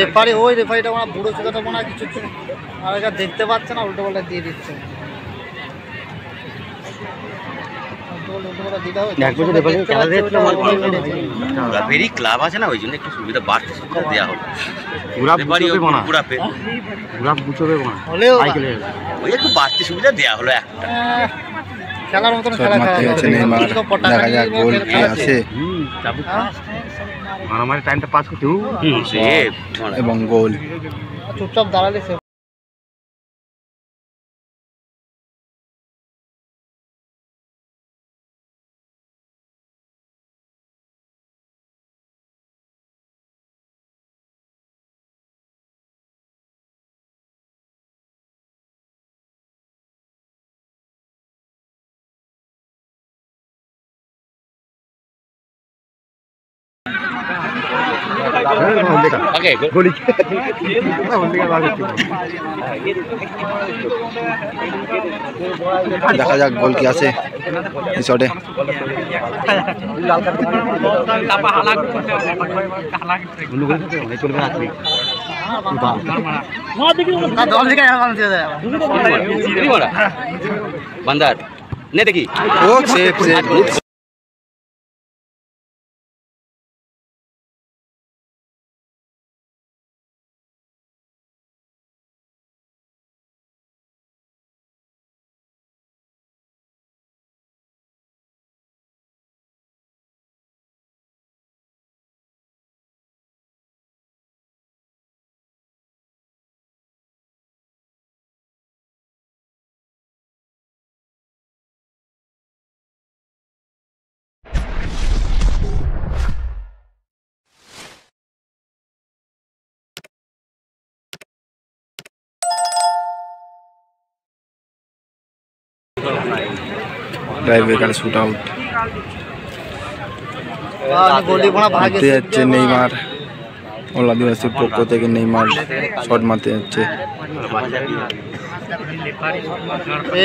এপারে ওই রেফারিটা মনে বুড়ো চোখাটা মনে হয় কিছু আর এটা দেখতে পাচ্ছে না, উল্টো পাল্টা দিয়ে দিচ্ছে। ক্লাব আছে না, ওই জন্য একটু সুবিধা বাড়তি সুবিধা দেওয়া হলো। ওই একটু বাড়তি সুবিধা দেওয়া হলো একটা। খেলার মতন খেলা মারামারি টাইমটা পাস করতে এবং গোল। চুপচাপ দাঁড়ালে সে দেখা যাক গোল কি আছে এই শটে। বান্দার নে দেখি ও save save. Driver shoot out মারতে যাচ্ছে নেইমার। ওলা দিবাসীর পক্ষ থেকে নেইমার শট মারতে যাচ্ছে।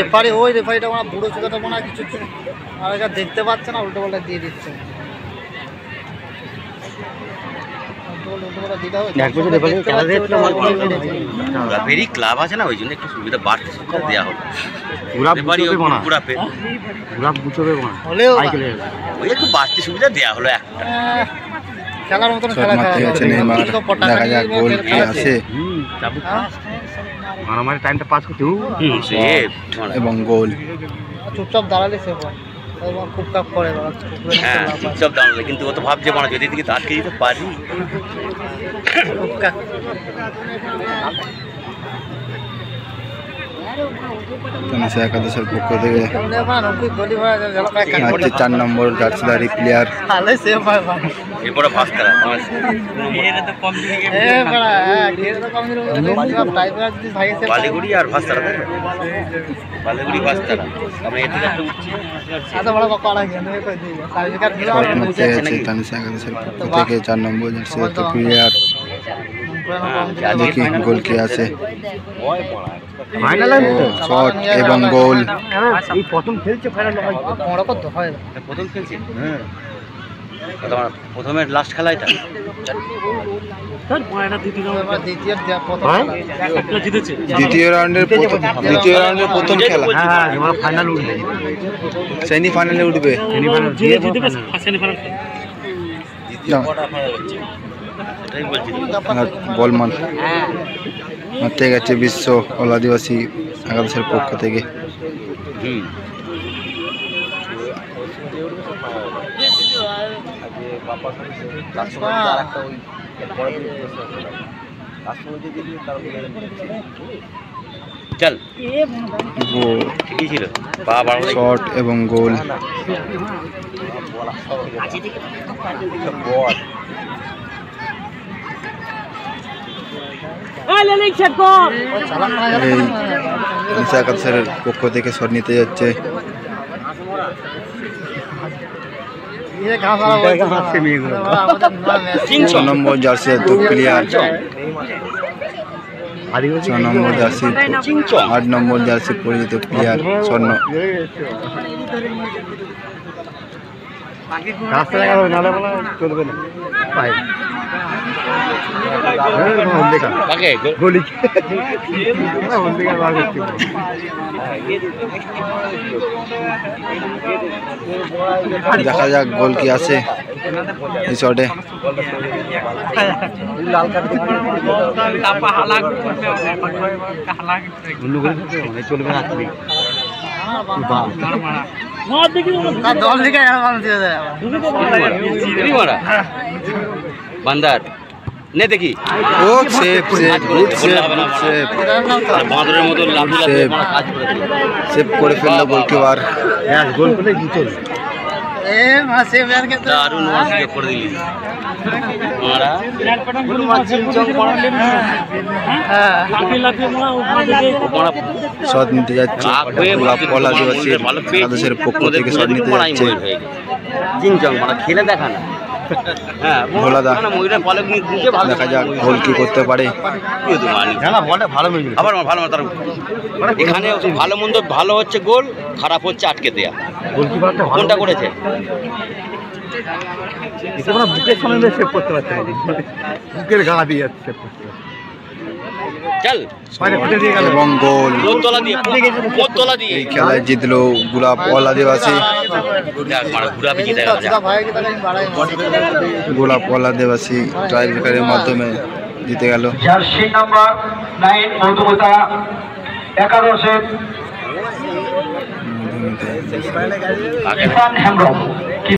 এপারে ওই রেফারিটা মনে বুড়ো চোখাটা মনে হয় কিছু আর এটা দেখতে পাচ্ছে না, উল্টো পাল্টা দিয়ে দিচ্ছে। ক্লাব আছে না, ওই জন্য একটু সুবিধা বাড়তি সুবিধা দেওয়া হলো। ওই একটু বাড়তি সুবিধা দেওয়া হলো একটা। খেলার মতন দেখা যাক গোল কি আছে মারামারি টাইমটা পাস করতে এবং গোল। চুপচাপ দাঁড়ালে সে খুব কাপ করে। হ্যাঁ চুপচাপ দাঁড়ালে, কিন্তু ও তো ভাবছে মানে যদি দিকে আটকে দিতে পারি। একাদশের পক্ষ থেকে 4 নম্বর জার্সিধারী প্লেয়ার বালিগুড়ি আর ভাস্তারা, বালিগুড়ি ভাস্তারা। একাদশের পক্ষ থেকে 4 নম্বর জার্সিধারী প্লেয়ার। দেখি গোল কি আছে। শট এবং গোল। প্রথম খেলছে প্রথমে লাস্ট খেলা এটা। দ্বিতীয় রাউন্ডের প্রথম খেলা। সেমিফাইনালে উঠবে। বল মারতে গেছে বিশ্ব ওলা আদিবাসী একাদশের পক্ষ থেকে। চল শট এবং গোল। একাদশের পক্ষ থেকে শট নিতে যাচ্ছে। 6 নম্বর জার্সি প্লেয়ার। 6 নম্বর জার্সি 8 নম্বর জার্সি পরিচিত প্লেয়ার স্বর্ণ। চলবে না। কাকে দেখা যাক গোল কি আছে এই শটে। দল থেকে বান্দার নে দেখি ও save save good save good save বাঁদরের মতো লাফি লাফি কাজ করে সেভ করে ফেললো গোলকিপার। গোল করে জিতল এ মাসে বের কে দারুণ সুযোগ করে দিলি মারা শট নিতে যাচ্ছে গোলাপ আদিবাসী বাংলাদেশের পক্ষ থেকে শট নিতে যাচ্ছে চিনচং মানে খেলে দেখা না। হ্যাঁ ভোলাদা দেখা যাক গোল কি করতে পারে। আবার ভালো তার এখানে ভালো মন্দ ভালো হচ্ছে গোল, খারাপ হচ্ছে আটকে দেয়া। কোনটা করেছে বুকের সামনে সেভ করতে পারছে না, বুকের গা দিয়ে যাচ্ছে চল এবং গোল। মোতলা দিয়ে মোতলা দিয়ে এই খেলায় জিতলো গোলাপ আদিবাসী। ঘুরাবি জিতে গেল। গোলাপ আদিবাসী ট্রাই ব্রেকারের মাধ্যমে জিতে গেল। Jersey number 9 Madhumita 11 Irfan Hembram.